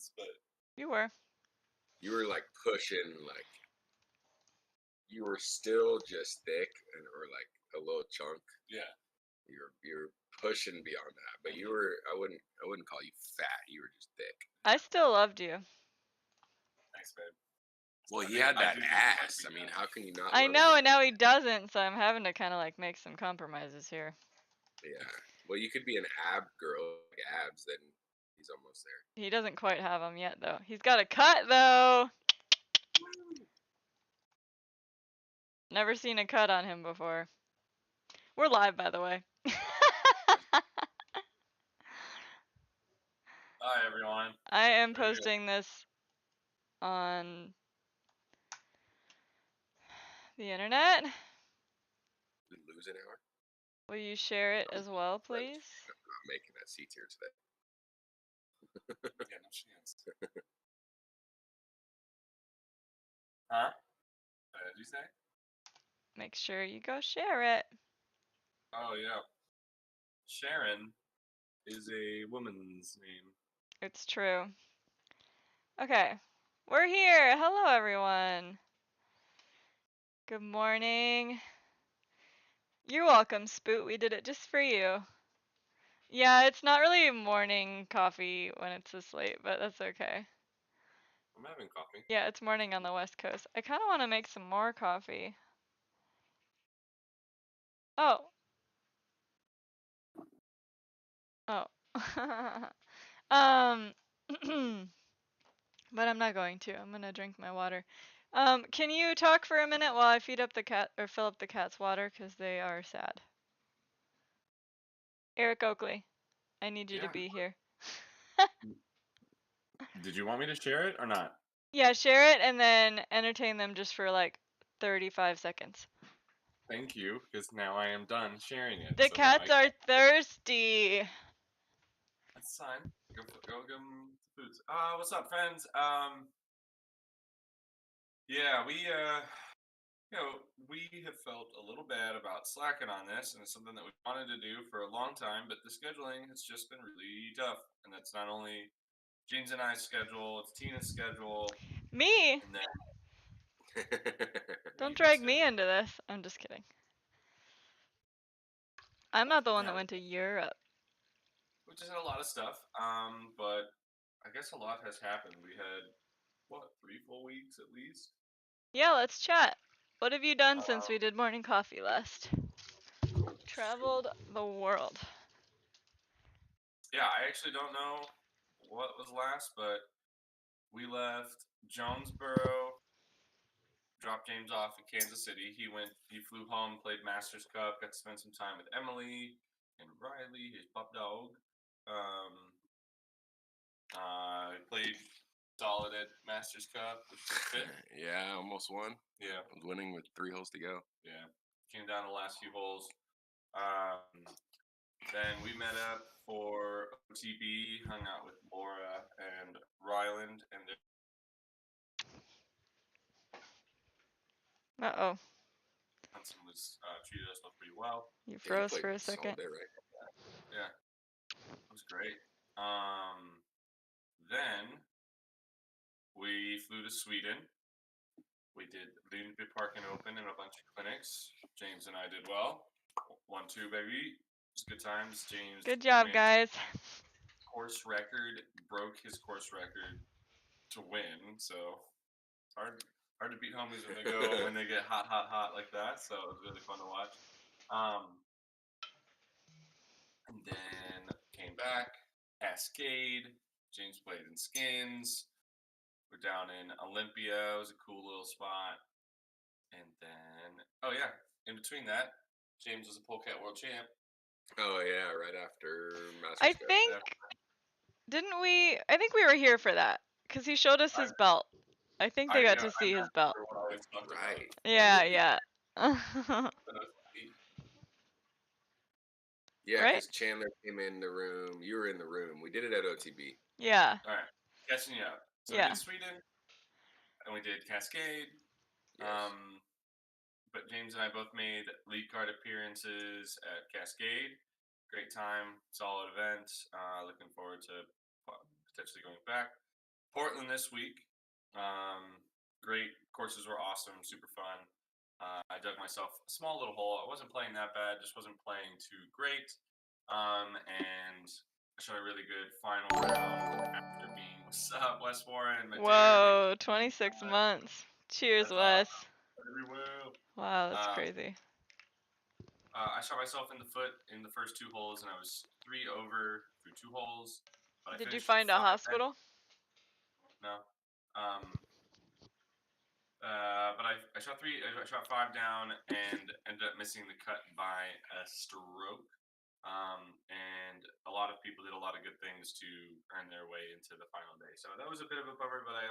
sense, but You were. You were like pushing, like you were still just thick or like a little chunk. yeah. You're pushing beyond that, but you were. I wouldn't call you fat. You were just thick. I still loved you. Thanks, babe. Well, I he think had I that do think you might ass. be I mean, fat. how can you not? I love know, it? and now he doesn't, so I'm having to kind of like make some compromises here. Yeah. Well, you could be an ab girl, like abs. Then he's almost there. He doesn't quite have them yet, though. He's got a cut, though. Never seen a cut on him before. We're live, by the way. Hi, everyone. I am How you doing? posting this on the internet. We lose an hour. Will you share it as well, please? I'm not making that C tier today. Yeah, no chance. Huh? What did you say? Make sure you go share it. Oh, yeah. Sharon is a woman's name. It's true. Okay. We're here. Hello, everyone. Good morning. You're welcome, Spoot. We did it just for you. Yeah, it's not really morning coffee when it's this late, but that's okay. I'm having coffee. Yeah, it's morning on the West Coast. I kind of want to make some more coffee. Oh. Oh. But I'm not going to. I'm going to drink my water. Can you talk for a minute while I feed up the cat or fill up the cat's water because they are sad? Eric Oakley, I need you to be here. Did you want me to share it or not? Yeah, share it and then entertain them just for like 35 seconds. Thank you, because now I am done sharing it. The so now cats are thirsty. That's fine. Go give them food. What's up, friends? Yeah, we we have felt a little bad about slacking on this, and it's something that we wanted to do for a long time, but the scheduling has just been really tough, and that's not only James and I's schedule, it's Tina's schedule, Me? and then Don't Ethan's drag me schedule. into this. I'm just kidding. I'm not the one Yeah. that went to Europe. We just had a lot of stuff, but I guess a lot has happened. We had, what, 3 full weeks at least? Yeah, let's chat. What have you done since we did morning coffee last? Traveled the world. Yeah, I actually don't know what was last, but we left Jonesboro, dropped James off in Kansas City. He flew home, played Masters Cup, got to spend some time with Emily and Riley, his pup dog. Played solid at Masters Cup, which is fifth. Yeah, almost won. Yeah. I was winning with 3 holes to go. Yeah. Came down the last few holes. Then we met up for OTB, hung out with Laura and Ryland, and Uh-oh. Johnson was treated us pretty well. You froze for a second. Day, right? Yeah, it was great. Then we flew to Sweden. We did Lynnby Park and Open and a bunch of clinics. James and I did well. 1-2, baby. It was good times. James. Good job, guys. Course record, broke his course record to win. So it's hard to beat homies when they get hot like that. So it was really fun to watch. And then came back, Cascade. James played in Skins. We're down in Olympia. It was a cool little spot. And then, oh yeah, in between that, James was a polecat world champ. Oh yeah, right after Masters I Cup. think, didn't we? I think we were here for that because he showed us his belt. I think they got to see his belt. Right. Yeah, yeah. Yeah, Right? because Chandler came in the room. You were in the room. We did it at OTB. Yeah. All right, catching you up. So Yeah. we did Sweden, and we did Cascade. Yes. But James and I both made lead card appearances at Cascade. Great time, solid event. Looking forward to potentially going back. Portland this week. Great. Courses were awesome, super fun. I dug myself a small little hole. I wasn't playing that bad, just wasn't playing too great. And I shot a really good final round after being what's up, Wes Warren. My dude. Whoa, 26 months. Cheers, That's Wes. Very well. Wow, that's crazy. I shot myself in the foot in the first 2 holes, and I was 3 over through 2 holes. But Did I you finished find a 5 hospital? No. But I shot 3. I shot 5 down and ended up missing the cut by a stroke. And a lot of people did a lot of good things to earn their way into the final day. So that was a bit of a bummer, but I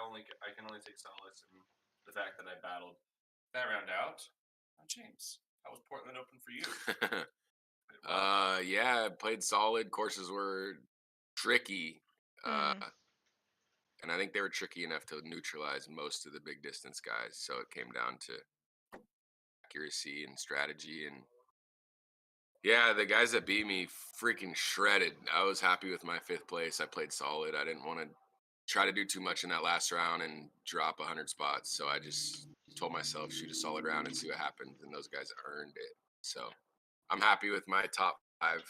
can only take solace in the fact that I battled that round out. James, how was Portland Open for you? Yeah, played solid. Courses were tricky. And I think they were tricky enough to neutralize most of the big distance guys. So it came down to accuracy and strategy. And yeah, the guys that beat me freaking shredded. I was happy with my 5th place. I played solid. I didn't want to try to do too much in that last round and drop 100 spots. So I just told myself, shoot a solid round and see what happens. And those guys earned it. So I'm happy with my top 5.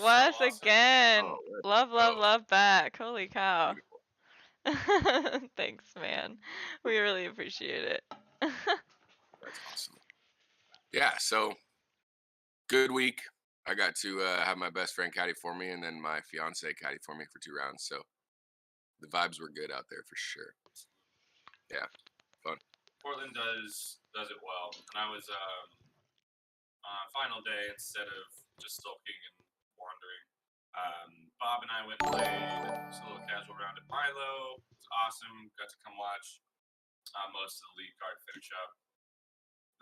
Wes again. Oh, Love back. Holy cow. beautiful. Thanks, man. We really appreciate it. That's awesome. Yeah, so good week. I got to have my best friend caddy for me, and then my fiance caddy for me for 2 rounds. So the vibes were good out there for sure. Yeah, fun. Portland does it well, and I was final day instead of just sulking and wandering. Bob and I went and played just a little casual round at Milo. It was awesome. Got to come watch most of the lead card finish up.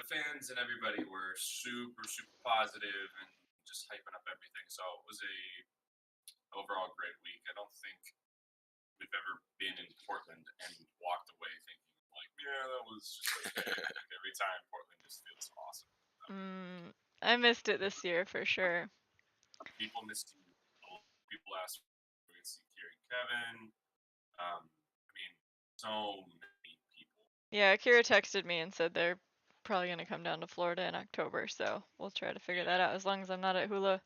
The fans and everybody were super positive and just hyping up everything. So it was a overall great week. I don't think we've ever been in Portland and walked away thinking like, yeah, that was just okay. Like, every time Portland just feels awesome. I missed it this year for sure. People missed you. People asked if we could see Kira and Kevin. I mean, so many people. Yeah, Kira texted me and said they're probably going to come down to Florida in October, so we'll try to figure that out as long as I'm not at Hula.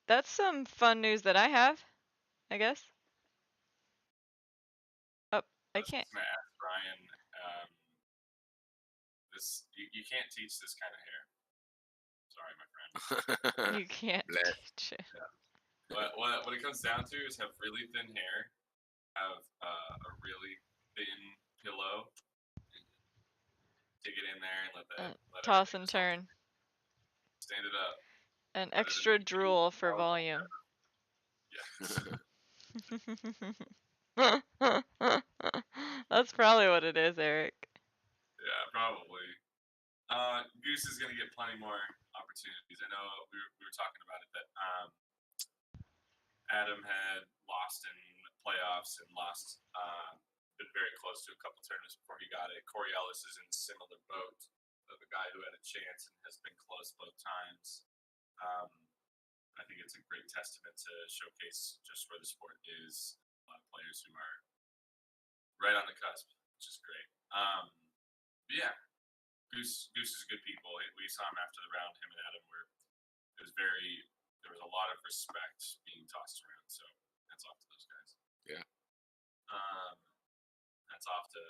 That's some fun news that I have, I guess. Oh, I can't. I'm gonna ask Brian. This you can't teach this kind of hair. Sorry, my friend. You can't teach it. Yeah. What it comes down to is have really thin hair, have a really thin pillow, and dig it in there and let toss and turn. Stand it up. An extra drool for volume. Yeah. That's probably what it is, Eric. Yeah, probably. Goose is gonna get plenty more opportunities. I know we were talking about it that Adam had lost in playoffs and been very close to a couple tournaments before he got it. Corey Ellis is in a similar boat of a guy who had a chance and has been close both times. I think it's a great testament to showcase just where the sport is. A lot of players who are right on the cusp, which is great. But yeah, Goose is good people. We saw him after the round. Him and Adam there was a lot of respect being tossed around. So that's off to those guys. Yeah. That's off to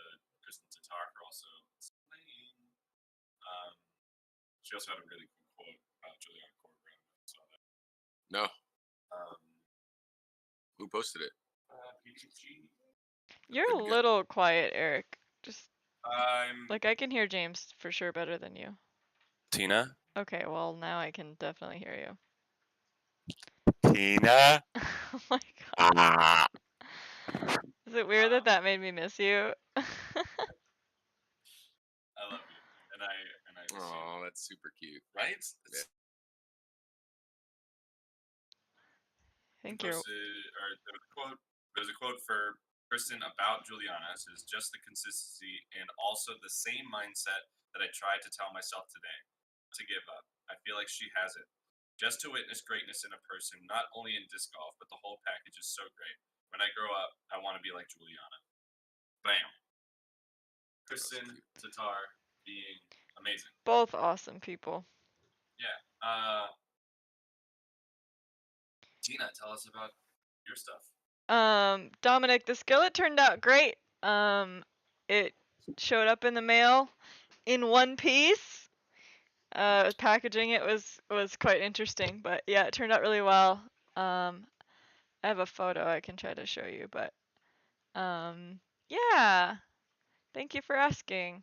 Kristen Tatar for also playing. She also had a really cool quote about Juliana Corbett. Saw that. No. Who posted it? PGG. You're a little quiet, Eric. Just like I can hear James for sure better than you. Tina? Okay, well now I can definitely hear you. Tina? Oh my god. Is it weird that made me miss you? I love you. And I miss you. Oh, that's super cute. Right? Yeah. I think you're there's a quote for Kristen about Juliana. It says, just the consistency and also the same mindset that I tried to tell myself today. To give up. I feel like she has it. just to witness greatness in a person, not only in disc golf, but the whole package is so great. When I grow up, I want to be like Juliana. Bam. Kristen, Tatar, being amazing. Both awesome people. Yeah. Tina, tell us about your stuff. Dominic, the skillet turned out great. It showed up in the mail in one piece. Packaging it was quite interesting, but yeah, it turned out really well. I have a photo I can try to show you, but yeah. Thank you for asking.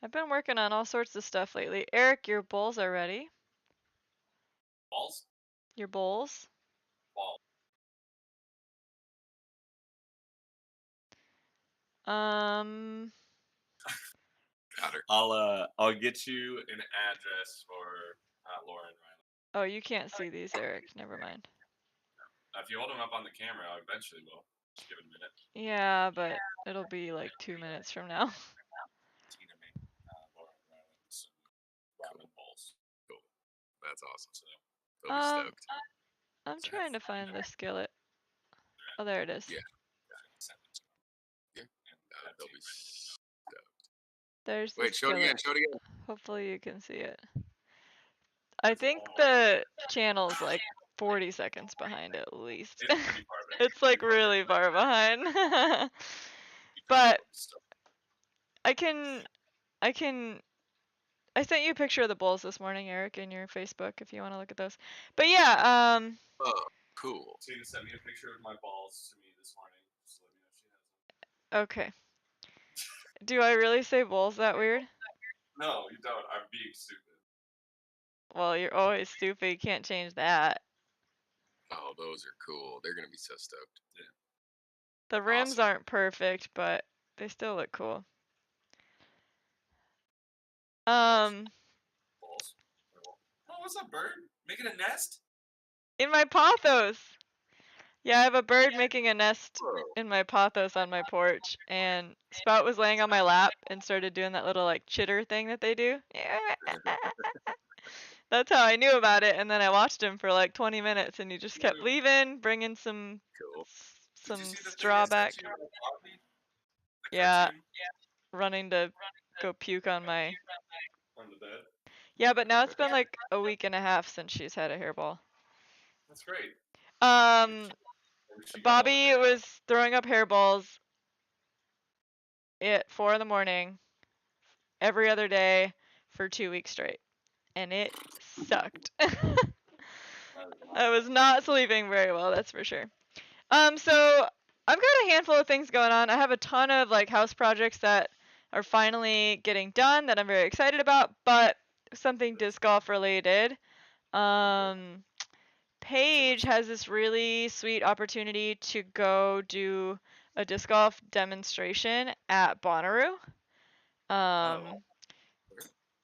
I've been working on all sorts of stuff lately. Eric, your bowls are ready. Balls? Your bowls. Ball. Got her. I'll get you an address for Lauren Riley. Oh, you can't see these, Eric. Never mind. If you hold them up on the camera, I eventually will. Just give it a minute. Yeah, but it'll be like 2 minutes from now. Tina made Lauren Riley some ramen balls. Cool. That's awesome. So They'll be stoked. I'm trying to find the skillet. Oh, there it is. Yeah. send it to them. Yeah. They'll be stoked. There's the Wait, show it skillet. again. Show it again. Hopefully you can see it. I think the channel's like 40 seconds behind at least. It's pretty far back. It's like really far behind. But I sent you a picture of the bowls this morning, Eric, in your Facebook if you want to look at those. But yeah, Oh, cool. Tina sent me a picture of my balls to me this morning. Just let me know if she has them. okay. Do I really say bowls that weird? No, you don't. I'm being stupid. Well, you're always stupid. You can't change that. Oh, those are cool. They're gonna be so stoked. Yeah. The rims Awesome. aren't perfect, but they still look cool. Balls. Oh, what's up, bird? Making a nest? In my pothos. Yeah, I have a bird making a nest Whoa. in my pothos on my porch, and Spout was laying on my lap and started doing that little like chitter thing that they do. That's how I knew about it, and then I watched him for like 20 minutes, and he just kept leaving, bringing some Cool. Did you see the straw thing I back. sent you about Oakley? The Yeah, cartoon running to go puke on my. on the bed? Yeah, but now it's been like a week and a half since she's had a hairball. That's great. She got all the Bobby hair out. was throwing up hairballs at 4 in the morning every other day for 2 weeks straight, and it sucked. I was not sleeping very well, that's for sure. So I've got a handful of things going on. I have a ton of like house projects that are finally getting done that I'm very excited about, but something disc golf related. Paige has this really sweet opportunity to go do a disc golf demonstration at Bonnaroo.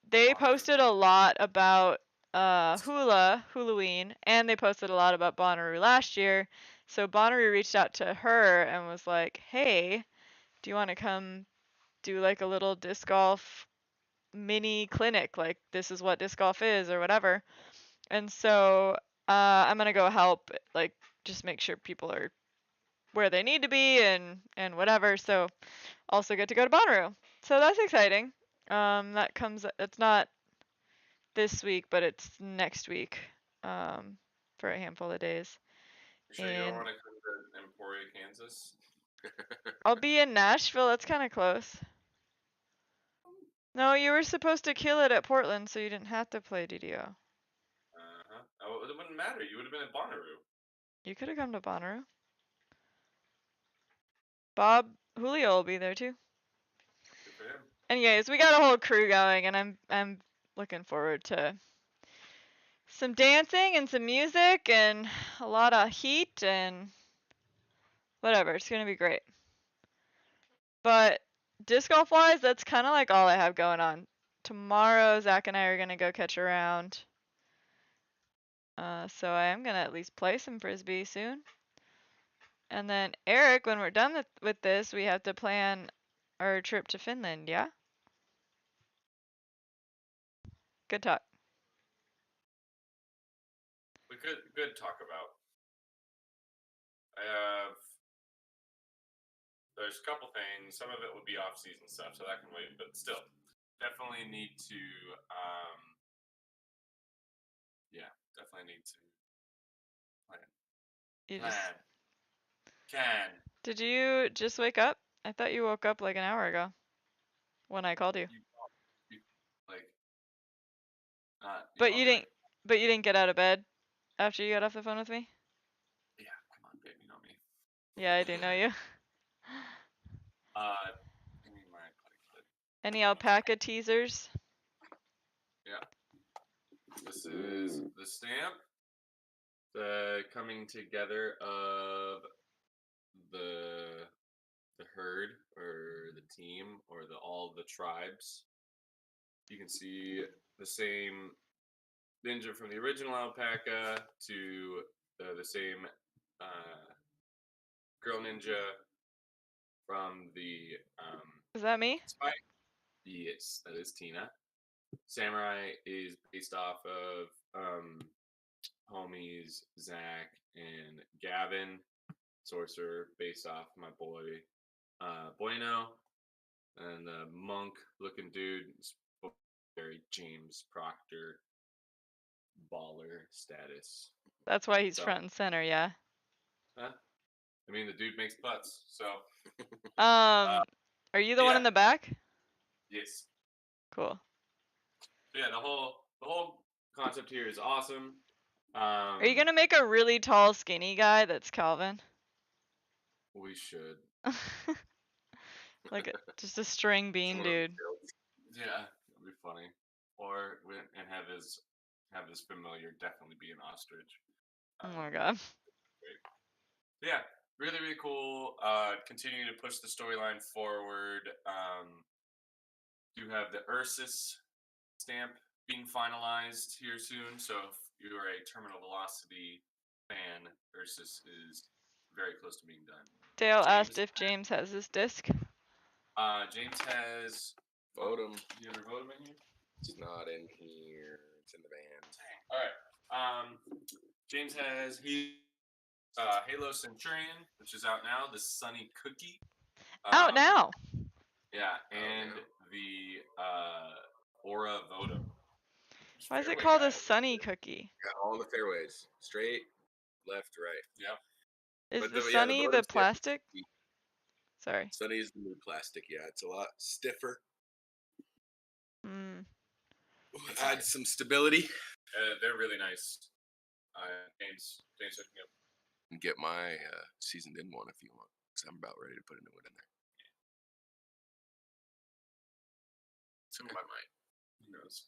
They posted a lot about Halloween, and they posted a lot about Bonnaroo last year. So Bonnaroo reached out to her and was like, "Hey, do you want to come do like a little disc golf mini clinic? Like this is what disc golf is or whatever." And so I'm gonna go help, like just make sure people are where they need to be and whatever. So also get to go to Bonnaroo. So that's exciting. That comes. It's not this week, but it's next week. For a handful of days. You sure you don't want to come to Emporia, Kansas? I'll be in Nashville. That's kind of close. No, you were supposed to kill it at Portland, so you didn't have to play DDO. Oh, it wouldn't matter. You would have been at Bonnaroo. You could have come to Bonnaroo. Bob Julio will be there too. Good for him. Anyways, we got a whole crew going, and I'm looking forward to some dancing and some music and a lot of heat and whatever. It's gonna be great. But disc golf wise, that's kind of like all I have going on. Tomorrow, Zach and I are gonna go catch a round. So I am gonna at least play some frisbee soon. And then Eric, when we're done with this, we have to plan our trip to Finland. Yeah. Good talk. good talk about. There's a couple things. Some of it would be off-season stuff, so that can wait. But still, definitely need to. Definitely need to plan. You Plan. Can. Did you just wake up? I thought you woke up like an hour ago when I called you. You like. Not. But called you me didn't. But you didn't get out of bed after you got off the phone with me. Yeah, come on, babe. You know me. Yeah, I do know you. Give me my clip. Any alpaca teasers? Yeah. This is the stamp. The coming together of the herd or the team or all the tribes. You can see the same ninja from the original alpaca to the same girl ninja from the Is that me? spy. Yes, that is Tina. Samurai is based off of homies Zach and Gavin. Sorcerer based off my boy Bueno, and the monk looking dude is very James Proctor baller status. That's why he's So, front and center, yeah. I mean, the dude makes putts, so. Are you the one in the back? Yes. Cool. Yeah, the whole concept here is awesome. Are you gonna make a really tall, skinny guy that's Calvin? We should. Like just a string bean dude. Yeah, it'd be funny. Or and have his familiar definitely be an ostrich. Oh my god. Great. Yeah, really, really cool. Continuing to push the storyline forward. Do have the Ursus stamp being finalized here soon. So if you are a Terminal Velocity fan, Ursus is very close to being done. Dale asked if James has his disc. James has. Vote him. You ever vote him in here? It's not in here. It's in the van. All right. James has Halo Centurion, which is out now. The Sunny Cookie. Out now. Yeah, and the Aura Votum. Why is it called a Sunny Cookie? Got all the fairways. Straight, left, right. Yep. Is the Sunny the plastic? Sorry. Sunny is the new plastic, yeah. It's a lot stiffer. Add some stability. They're really nice. James hooked me up. And get my seasoned in one if you want, because I'm about ready to put a new one in there. Some of my mind. Who knows?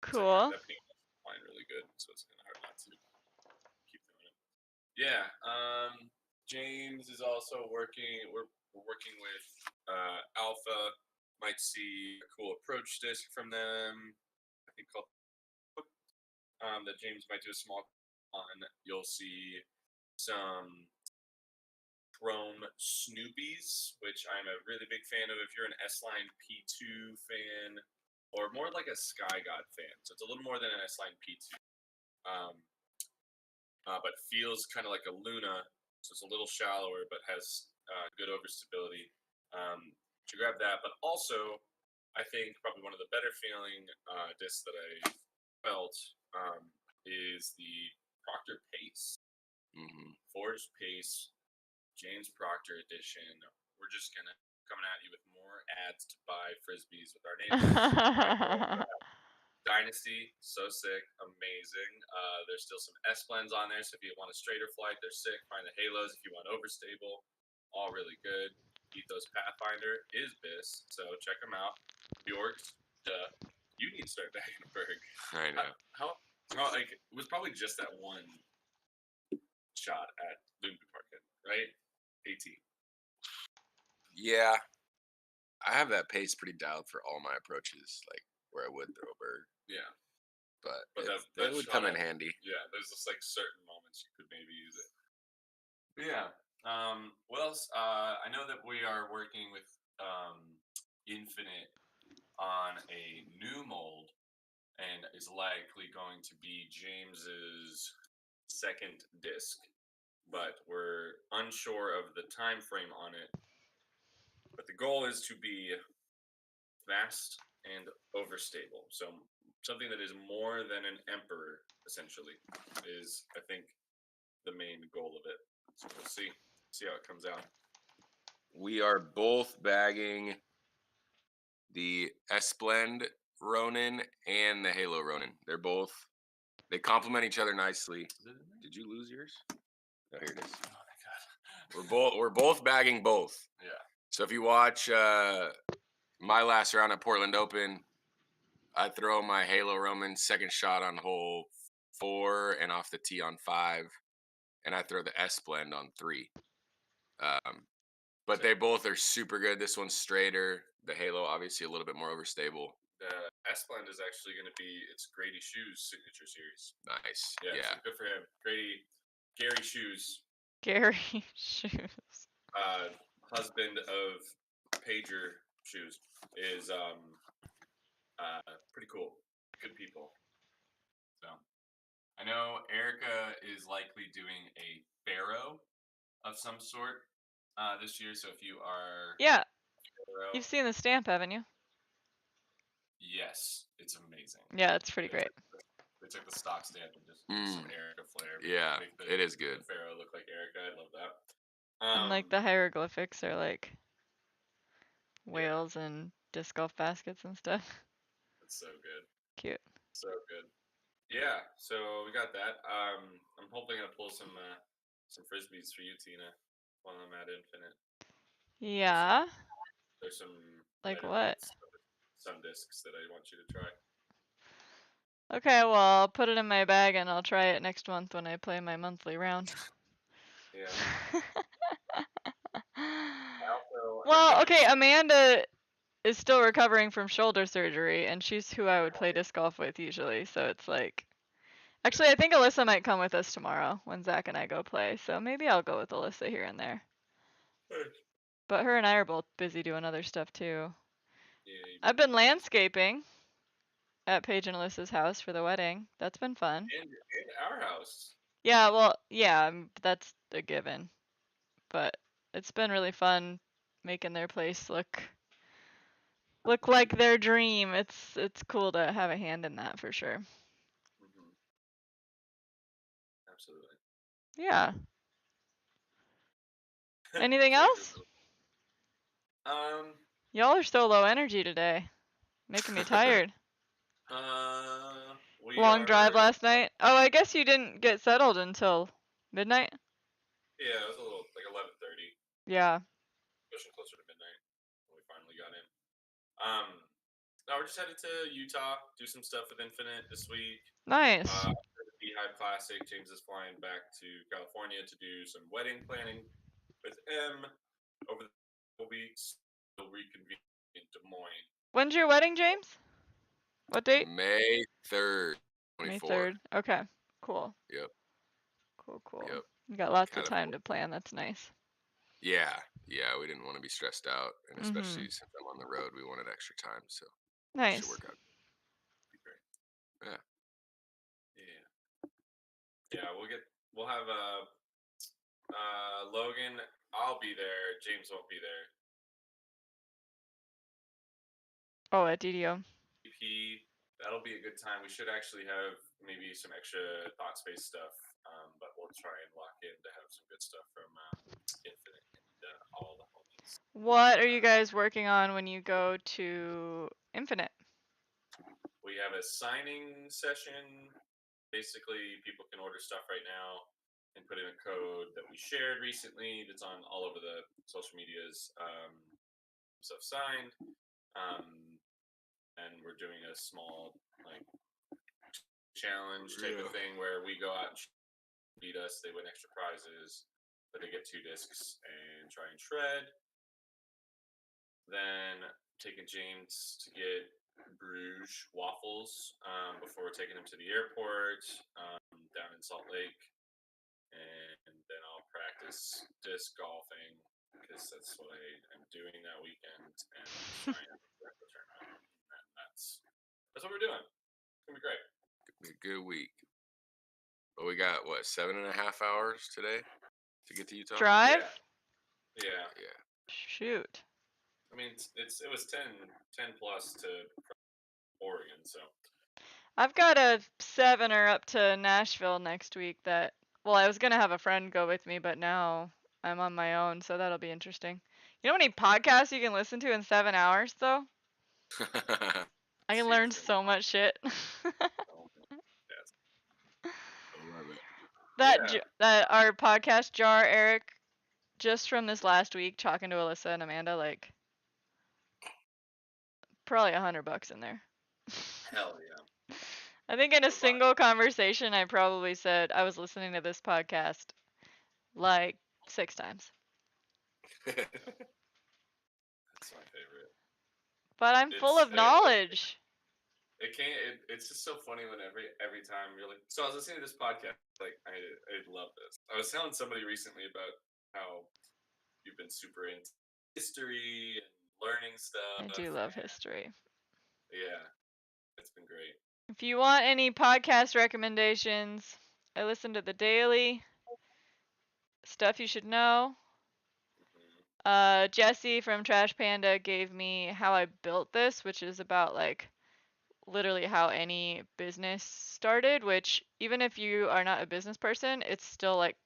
Cool. That paint is fine really good, so it's kind of hard not to keep doing it. Yeah. James is also working. We're working with Alpha. Might see a cool approach disc from them. I think called that James might do a small on. You'll see some chrome Snoopies, which I'm a really big fan of. If you're an S-Line P2 fan, or more like a Sky God fan, so it's a little more than an S-Line P2, but feels kind of like a Luna, so it's a little shallower, but has good overstability. To grab that, but also I think probably one of the better feeling discs that I felt is the Proctor Pace. Forged Pace, James Proctor edition. We're just coming at you with more ads to buy frisbees with our name. Dynasty, so sick, amazing. There's still some S blends on there, so if you want a straighter flight, they're sick. Find the Halos if you want overstable, all really good. Ethos Pathfinder is bis, so check them out. Bjork's, you need to start back in Berg. I know. How like it was probably just that one shot at Lumby Park, right? 18. Yeah, I have that pace pretty dialed for all my approaches, like where I would throw a bird. Yeah, but that would come in handy. Yeah, there's just like certain moments you could maybe use it. But yeah. What else? I know that we are working with Infinite on a new mold, and is likely going to be James's second disc, but we're unsure of the time frame on it. But the goal is to be fast and overstable. So something that is more than an emperor, essentially, is I think the main goal of it. So we'll see how it comes out. We are both bagging the S-Blend Ronin and the Halo Ronin. They complement each other nicely. Did you lose yours? Oh, here it is. Oh my god. We're both bagging both. Yeah. So if you watch my last round at Portland Open, I throw my Halo Ronin second shot on hole 4 and off the tee on 5, and I throw the S-Blend on 3. But they both are super good. This one's straighter. The Halo, obviously, a little bit more overstable. The S-Blend is actually going to be it's Grady Shoes' signature series. Nice. Yeah. So good for him. Gary Shoes. Gary Shoes. Husband of Pager Shoes is pretty cool. Good people. So I know Erica is likely doing a Pharaoh of some sort this year. So if you are Yeah, Pharaoh, you've seen the stamp, haven't you? yes, it's amazing. Yeah, it's pretty great. They took the stock stamp and just did some Erica flair. Yeah, Make it is good. The Pharaoh look like Erica. I love that. And like the hieroglyphics are like whales Yeah. and disc golf baskets and stuff. It's so good. Cute. So good. Yeah, so we got that. I'm hopefully gonna pull some frisbees for you, Tina, while I'm at Infinite. Yeah. There's some Like lighter what? weights, some discs that I want you to try. Okay, well, I'll put it in my bag and I'll try it next month when I play my monthly round. Yeah. Well, okay, Amanda is still recovering from shoulder surgery, and she's who I would play disc golf with usually, so it's like... Actually, I think Alyssa might come with us tomorrow when Zach and I go play, so maybe I'll go with Alyssa here and there. But her and I are both busy doing other stuff too. Yeah, I've been landscaping at Paige and Alyssa's house for the wedding. That's been fun. in our house. Yeah, well, yeah, that's a given. But it's been really fun making their place look like their dream. It's cool to have a hand in that for sure. Mm-hmm. Absolutely. Yeah. Anything else? Y'all are so low energy today. Making me tired. Long drive last night. Oh, I guess you didn't get settled until midnight? Yeah, it was a little like 11:30. Yeah. Pushing closer to midnight when we finally got in. No, we're just headed to Utah, do some stuff with Infinite this week. Nice. After the Beehive Classic, James is flying back to California to do some wedding planning with M over the couple weeks. We'll reconvene in Des Moines. When's your wedding, James? What date? May 3rd, 24. May 3rd. Okay. Cool. Yep. Cool. Yep. You got lots of time to plan. That's nice. Yeah. We didn't want to be stressed out, and especially since I'm on the road, we wanted extra time, so nice. It should work out. Yeah. We'll have Logan. I'll be there. James won't be there. Oh, at DDO. That'll be a good time. We should actually have maybe some extra thought space stuff, but we'll try and lock in to have some good stuff from Infinite and all the homies. What are you guys working on when you go to Infinite? We have a signing session. Basically, people can order stuff right now and put in a code that we shared recently that's on all over the social medias. Stuff signed. And we're doing a small challenge type of thing where we go out and beat us. They win extra prizes, but they get 2 discs and try and shred. Then taking James to get Bruges waffles before we're taking him to the airport down in Salt Lake, and then I'll practice disc golfing because that's what I am doing that weekend, and trying to return home. That's what we're doing. gonna be great. Be a good week. But we got what 7.5 hours today to get to Utah. Drive? Yeah. Shoot. I mean, it was 10 plus to Oregon, so. I've got a 7er up to Nashville next week that, well, I was going to have a friend go with me, but now I'm on my own, so that'll be interesting. You know how many podcasts you can listen to in 7 hours, though? I can learn so much shit. Yes. I love it. That our podcast jar, Eric, just from this last week, talking to Alyssa and Amanda, like, probably $100 in there. Hell yeah. I think in a single conversation, I probably said I was listening to this podcast like 6 times. That's my favorite. But I'm full of knowledge. It's just so funny when every time you're like, so I was listening to this podcast, like I love this. I was telling somebody recently about how you've been super into history and learning stuff. I do love history. Yeah, it's been great. If you want any podcast recommendations, I listen to The Daily, Stuff You Should Know. Jesse from Trash Panda gave me How I Built This, which is about like literally how any business started, which even if you are not a business person, it's still like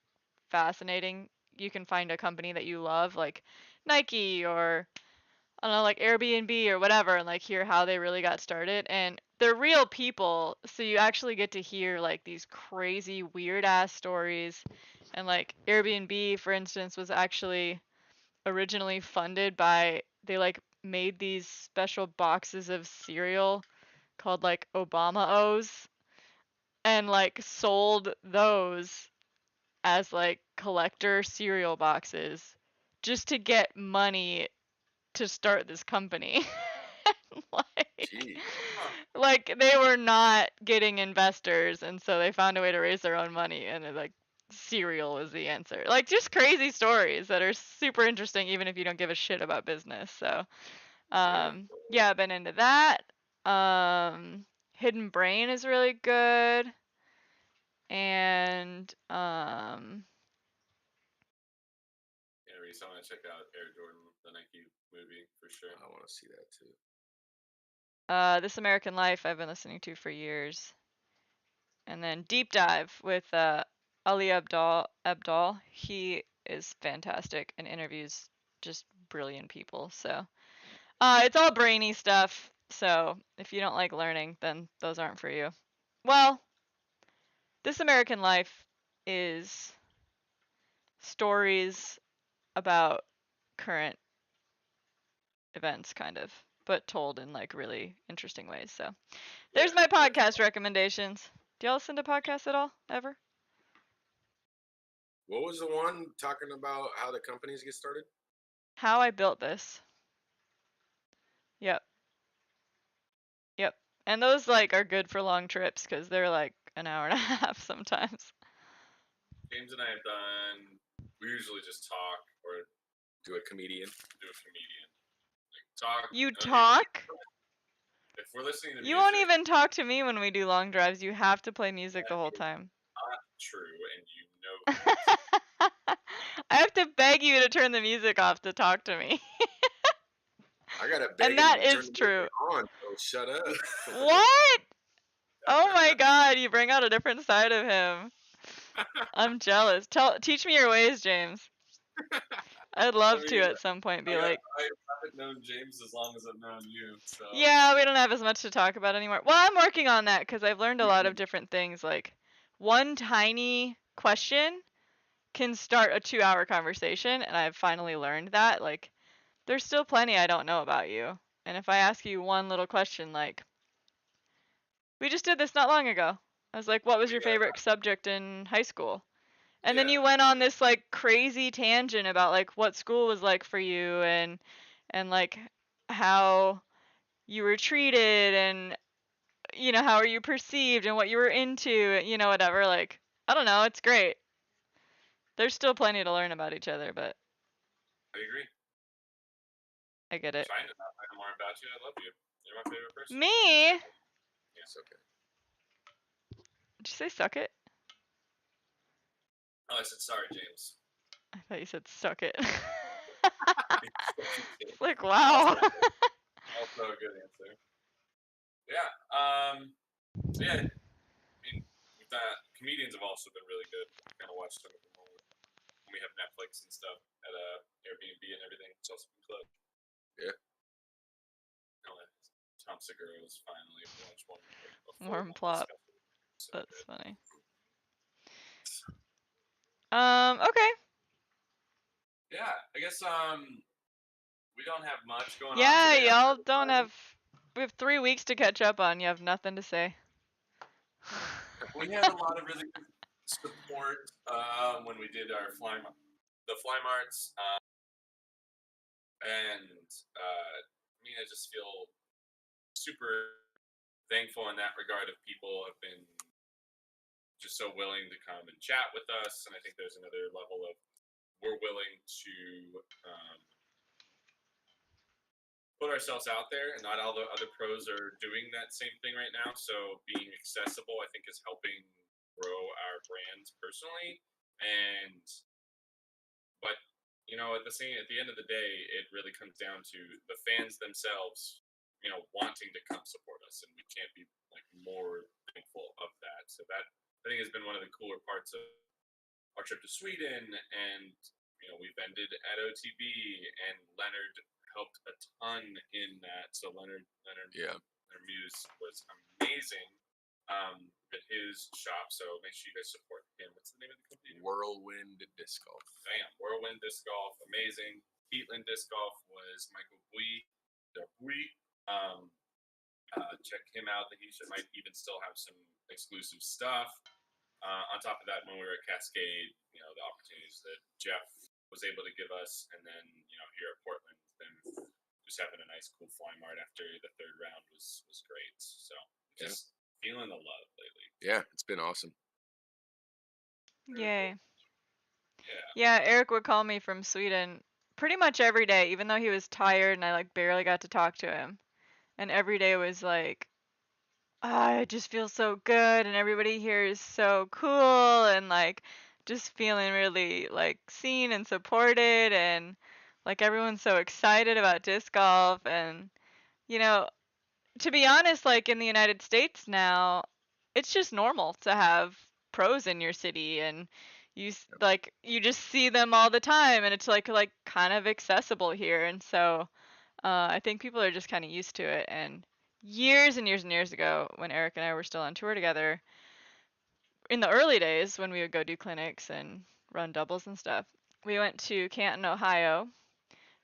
fascinating. You can find a company that you love, like Nike or I don't know, like Airbnb or whatever, and like hear how they really got started. And they're real people, so you actually get to hear like these crazy, weird ass stories. And like Airbnb, for instance, was actually originally funded by, they like made these special boxes of cereal called like Obama O's and like sold those as like collector cereal boxes just to get money to start this company. like they were not getting investors, and so they found a way to raise their own money, and it, like cereal was the answer. Like just crazy stories that are super interesting even if you don't give a shit about business. So yeah, I've been into that. Hidden Brain is really good. And Yeah, Reese, I want to check out Air Jordan, the Nike movie for sure. I want to see that too. This American Life I've been listening to for years. And then Deep Dive with Ali Abdal. He is fantastic and interviews just brilliant people. So it's all brainy stuff. So if you don't like learning, then those aren't for you. Well, This American Life is stories about current events, kind of, but told in like really interesting ways. So there's my podcast recommendations. Do y'all listen to podcasts at all, ever? What was the one talking about how the companies get started? How I Built This. Yep. And those like are good for long trips because they're like an hour and a half sometimes. James and I have done. We usually just talk or do a comedian. Like talk. You talk? If we're listening to music, you won't even talk to me when we do long drives. You have to play music the whole time. Not true, and you know that. I have to beg you to turn the music off to talk to me. I gotta beg and that him to is turn true. On, so shut up. What? Oh my god, you bring out a different side of him. I'm jealous. Teach me your ways, James. I'd love to at some point be like. I haven't known James as long as I've known you, so. Yeah, we don't have as much to talk about anymore. Well, I'm working on that because I've learned a lot of different things. Like, one tiny question can start a 2-hour conversation, and I've finally learned that. Like, there's still plenty I don't know about you. And if I ask you one little question, like, we just did this not long ago. I was like, what was your favorite subject in high school? And then you went on this like crazy tangent about like what school was like for you and like how you were treated and you know how are you perceived and what you were into, you know, whatever. Like, I don't know, it's great. There's still plenty to learn about each other, but I agree. I get it. I'm trying to not find more about you. I love you. You're my favorite person. Me? Yes, okay. Did you say suck it? Oh, I said sorry, James. I thought you said suck it. It's It's like, wow. also a good answer. Yeah. So yeah, I mean, comedians have also been really good. Kind of watch some of them all. We have Netflix and stuff at Airbnb and everything. It's also been clutch. Yeah. Tom Segura's finally watched one. Warm plot. So That's good. funny. Okay. Yeah, I guess we don't have much going on Yeah, today. y'all don't have. We have 3 weeks to catch up on. You have nothing to say. We had a lot of really good support when we did our fly marts, and I mean, I just feel super thankful in that regard. Of people have been just so willing to come and chat with us, and I think there's another level of we're willing to put ourselves out there, and not all the other pros are doing that same thing right now. So being accessible, I think, is helping grow our brand personally. And but at the end of the day, it really comes down to the fans themselves, wanting to come support us, and we can't be like more thankful of that. So that I think has been one of the cooler parts of our trip to Sweden, and we've ended at OTB, and Leonard helped a ton in that. So Leonard Muse was amazing at his shop. So make sure you guys support him. What's the name of the company? Whirlwind Disc Golf. Bam, Whirlwind Disc Golf, amazing. Heatland Disc Golf was Michael Bui. Check him out. He might even still have some exclusive stuff. On top of that, when we were at Cascade, the opportunities that Jeff was able to give us, and then here at Portland, then just having a nice, cool fly mart after the third round was great. So just feeling the love lately. Yeah, it's been awesome. Yay. Yeah. Yeah, Eric would call me from Sweden pretty much every day, even though he was tired and I like barely got to talk to him. And every day was like, I just feel so good, and everybody here is so cool, and like just feeling really like seen and supported, and like everyone's so excited about disc golf. And to be honest, like in the United States now, it's just normal to have pros in your city, and you just see them all the time, and it's like kind of accessible here. And so I think people are just kind of used to it. And years and years and years ago, when Eric and I were still on tour together, in the early days when we would go do clinics and run doubles and stuff, we went to Canton, Ohio,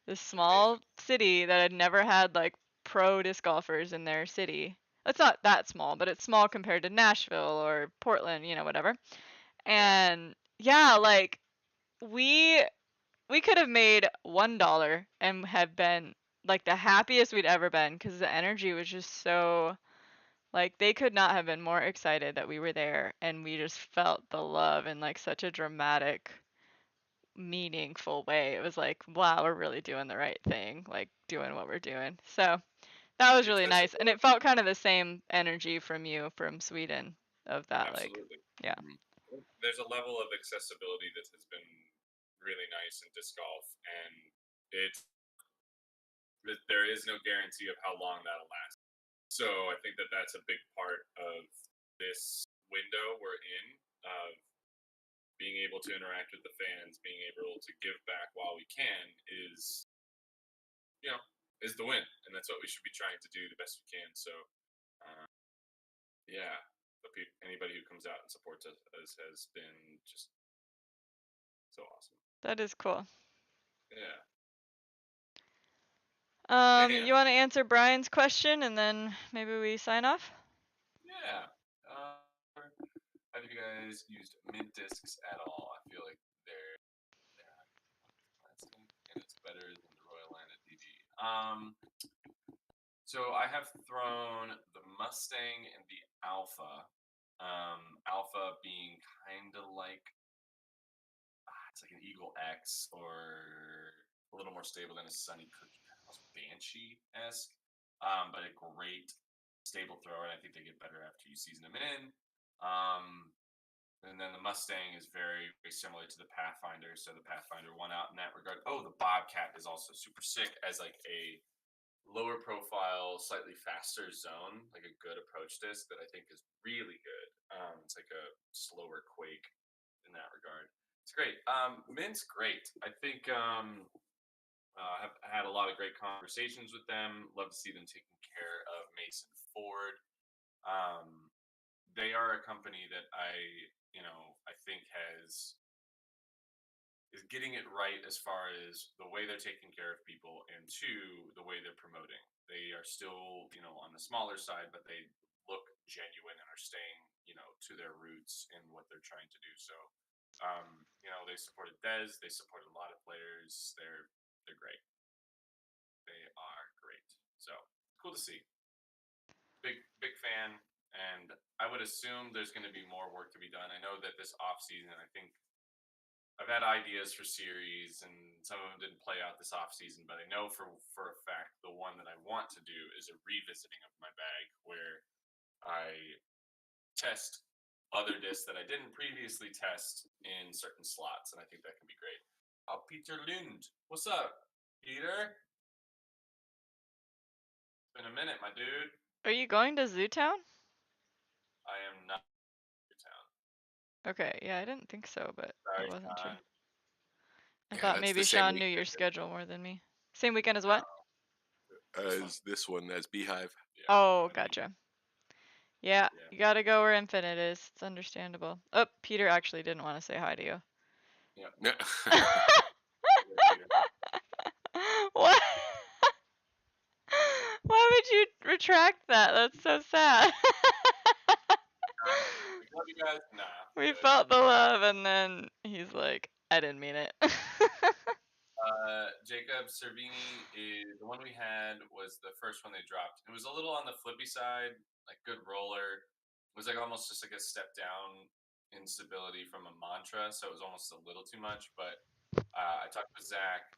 this small city that had never had like pro disc golfers in their city. It's not that small, but it's small compared to Nashville or Portland, whatever. And yeah, like we could have made $1 and have been like the happiest we'd ever been, because the energy was just so like they could not have been more excited that we were there, and we just felt the love in like such a dramatic, meaningful way. It was like, wow, we're really doing the right thing, like doing what we're doing. So that was really nice, and it felt kind of the same energy from you from Sweden of that. Absolutely. Like, yeah. There's a level of accessibility that has been really nice in disc golf, and there is no guarantee of how long that'll last. So I think that that's a big part of this window we're in, of being able to interact with the fans, being able to give back while we can is the win, and that's what we should be trying to do the best we can. So yeah, anybody who comes out and supports us has been just so awesome. That is cool. Yeah. You want to answer Brian's question and then maybe we sign off? Yeah. Have you guys used mint discs at all? I feel like they're and it's better than the Royal Land at DG. So I have thrown the Mustang and the Alpha. Alpha being kind of like it's like an Eagle X, or a little more stable than a Sunny Cookie, almost Banshee-esque, but a great stable thrower. And I think they get better after you season them in. And then the Mustang is very, very similar to the Pathfinder, so the Pathfinder won out in that regard. Oh, the Bobcat is also super sick as like a lower profile, slightly faster zone, like a good approach disc that I think is really good. It's like a slower Quake in that regard. It's great. Mint's great. I think have had a lot of great conversations with them. Love to see them taking care of Mason Ford. They are a company that I think is getting it right as far as the way they're taking care of people, and two, the way they're promoting. They are still, on the smaller side, but they look genuine and are staying, to their roots in what they're trying to do. So, they supported Dez. They supported a lot of players. They're great. They are great. So cool to see. Big fan. And I would assume there's going to be more work to be done. I know that this off season, I think I've had ideas for series, and some of them didn't play out this off season. But I know for a fact the one that I want to do is a revisiting of my bag, where I test other discs that I didn't previously test in certain slots, and I think that can be great. Oh, Peter Lund, what's up, Peter? It's been a minute, my dude. Are you going to Zootown? I am not in town. Okay, yeah, I didn't think so, but I Sorry, wasn't sure. Sean. I Yeah, thought that's maybe the same Sean knew your weekend schedule more than me. Same weekend as what? as this one, as Beehive. Yeah, Oh, I mean, gotcha. Yeah, yeah. you gotta go where Infinite is. It's understandable. Oh, Peter actually didn't want to say hi to you. Yeah. Peter. What? Why would you retract that? That's so sad. Love you guys. Nah. We good. felt the love, and then he's like, I didn't mean it. Jacob Cervini is the one we had was the first one they dropped. It was a little on the flippy side, like good roller. It was like almost just like a step down in stability from a mantra, so it was almost a little too much. But I talked with Zach,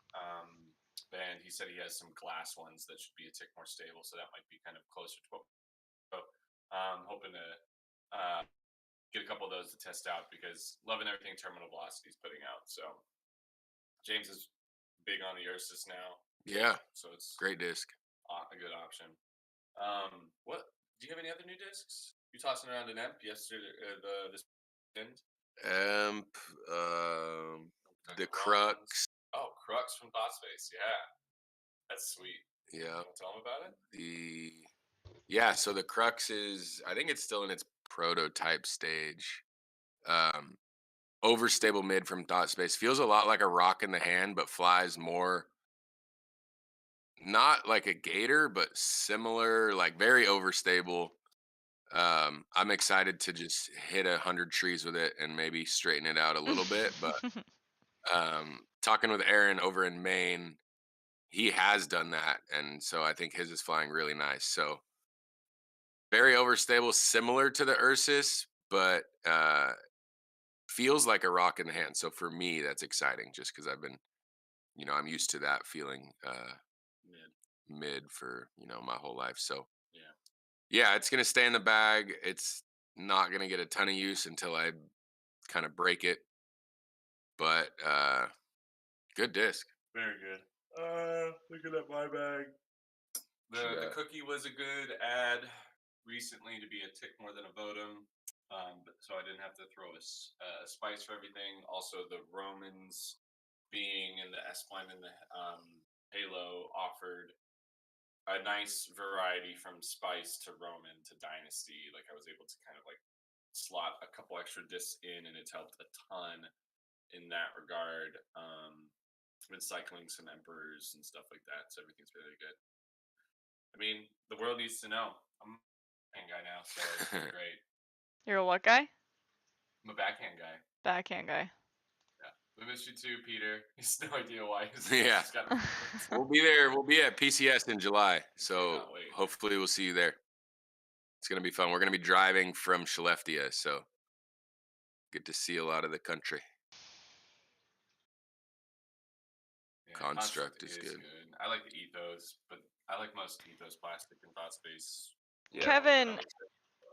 and he said he has some glass ones that should be a tick more stable, so that might be kind of closer to what. So hoping to get a couple of those to test out because loving everything Terminal Velocity is putting out. So James is big on the Ursus now, Yeah, so it's great disc. a good option. What do you have any other new discs? You tossing around an Emp yesterday? This weekend? Amp, Like the Rollins? Crux. Oh, Crux from Thought Space. Yeah, that's sweet. Yeah, You want to tell them about it? So the Crux is, I think it's still in its prototype stage. Overstable mid from Thought Space feels a lot like a rock in the hand, but flies more. Not like a gator, but similar, like very overstable. I'm excited to just hit 100 trees with it and maybe straighten it out a little bit. But talking with Aaron over in Maine, he has done that, and so I think his is flying really nice. So very overstable, similar to the Ursus, but feels like a rock in the hand. So for me, that's exciting, just because I've been, I'm used to that feeling mid for my whole life. So yeah, it's gonna stay in the bag. It's not gonna get a ton of use until I kind of break it, but good disc. Very good. Looking at my bag. The cookie was a good ad recently to be a tick more than a Vodum, so I didn't have to throw a spice for everything. Also, the Romans being in the S-Line and the Halo offered a nice variety from spice to Roman to Dynasty. Like I was able to kind of like slot a couple extra discs in, and it's helped a ton in that regard. Been cycling some emperors and stuff like that, so everything's really good. I mean, the world needs to know. I'm a backhand guy now, so it's great. You're a what guy? I'm a backhand guy. Backhand guy. Yeah. We miss you too, Peter. He's no idea why. Yeah. We'll be there. We'll be at PCS in July, so hopefully we'll see you there. It's gonna be fun. We're gonna be driving from Skellefteå, so get to see a lot of the country. Yeah, Construct is good. I like the Ethos, but I like most Ethos plastic and Thought Space. Yeah. Kevin,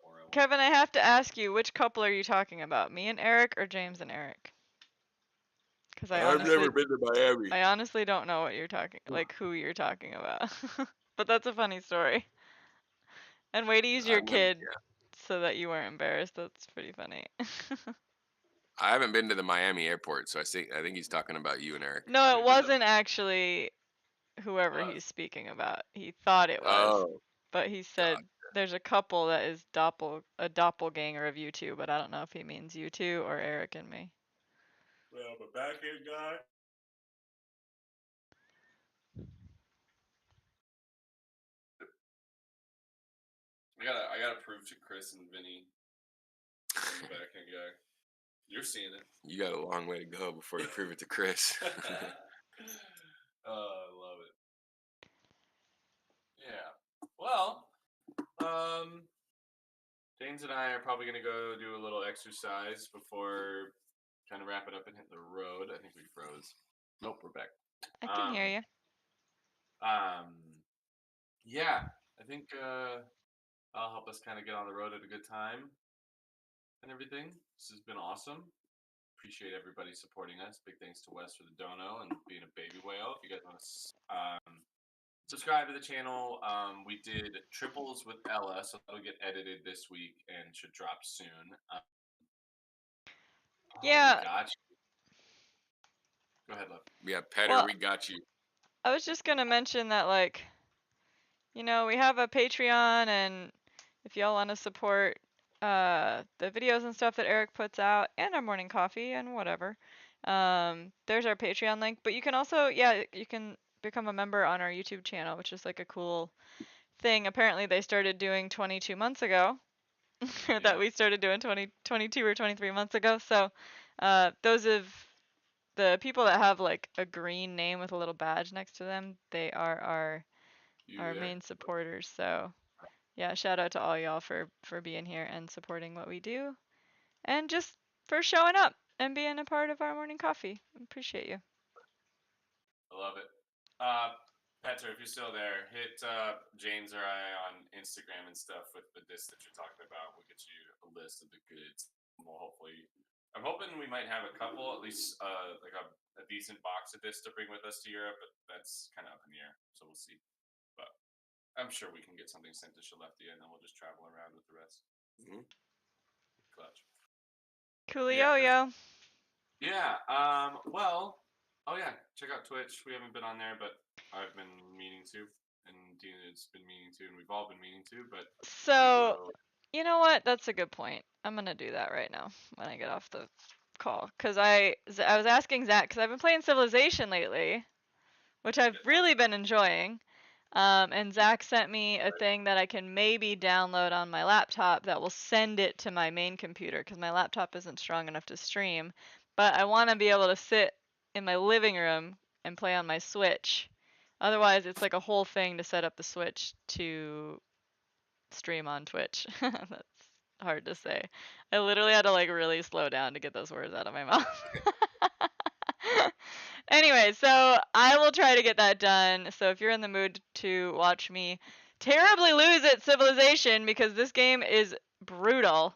401. Kevin, I have to ask you, which couple are you talking about? Me and Eric or James and Eric? Because I've never been to Miami. I honestly don't know what you're talking, like who you're talking about. But that's a funny story. And way to use your kid so that you weren't embarrassed. That's pretty funny. I haven't been to the Miami airport, so I think he's talking about you and Eric. No, it wasn't actually whoever he's speaking about. He thought it was, Oh, but he said there's a couple that is a doppelganger of you two, but I don't know if he means you two or Eric and me. Well, the backhand guy. I gotta prove to Chris and Vinny I'm the backhand guy. You're seeing it. You got a long way to go before you prove it to Chris. Oh, I love it. Yeah. Well, James and I are probably gonna go do a little exercise before kind of wrap it up and hit the road. I think we froze. Nope, we're back. I can hear you. Yeah, I think I'll help us kind of get on the road at a good time and everything. This has been awesome. Appreciate everybody supporting us. Big thanks to Wes for the dono and being a baby whale. If you guys want to subscribe to the channel, we did triples with Ella, so that'll get edited this week and should drop soon. Yeah. We got you. Go ahead, love. Yeah, Petter, Well, we got you. I was just gonna mention that, like, you know, we have a Patreon, and if y'all want to support the videos and stuff that Eric puts out, and our morning coffee and whatever, there's our Patreon link. But you can also, yeah, you can become a member on our YouTube channel, which is like a cool thing. Apparently, they started doing 22 months ago. That we started doing 22 or 23 months ago. So those of the people that have like a green name with a little badge next to them, they are our main supporters. So yeah, shout out to all y'all for being here and supporting what we do, and just for showing up and being a part of our morning coffee. Appreciate you. I love it. Petter, if you're still there, hit James or I on Instagram and stuff with the disc that you're talking about. We'll get you a list of the goods. We'll hopefully, I'm hoping we might have a couple, at least like a decent box of discs to bring with us to Europe, but that's kind of up in the air. So we'll see. But I'm sure we can get something sent to Shaleftya, and then we'll just travel around with the rest. Mm-hmm. Clutch. Coolio, yo. Yeah. Well. Oh yeah. Check out Twitch. We haven't been on there, but I've been meaning to, and Dina's been meaning to, and we've all been meaning to. But so, you know what? That's a good point. I'm gonna do that right now when I get off the call, cause I was asking Zach, cause I've been playing Civilization lately, which I've really been enjoying. And Zach sent me a thing that I can maybe download on my laptop that will send it to my main computer, because my laptop isn't strong enough to stream. But I want to be able to sit in my living room and play on my Switch. Otherwise, it's like a whole thing to set up the Switch to stream on Twitch. That's hard to say. I literally had to like really slow down to get those words out of my mouth. Anyway, so I will try to get that done. So if you're in the mood to watch me terribly lose at Civilization, because this game is brutal,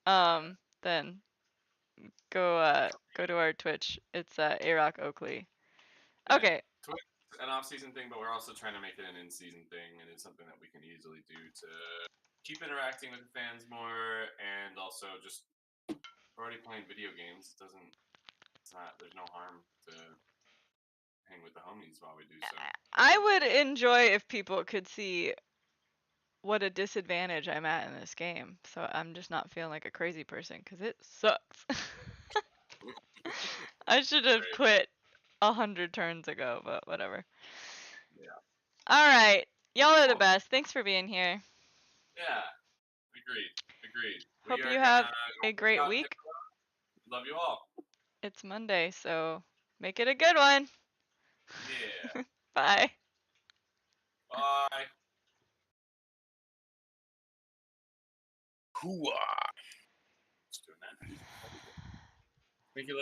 then go to our Twitch. It's A-Rock Oakley. Okay. Twitch is an off-season thing, but we're also trying to make it an in-season thing, and it's something that we can easily do to keep interacting with the fans more, and also just we're already playing video games. There's no harm to hang with the homies while we do so. I would enjoy if people could see what a disadvantage I'm at in this game. So I'm just not feeling like a crazy person, because it sucks. I should have quit 100 turns ago, but whatever. Yeah. All right. Y'all are the best. Thanks for being here. Yeah. Agreed. Hope you have a great week. Love you all. It's Monday, so make it a good one. Yeah. Bye. Bye. Hooah. Just doing that. Thank you.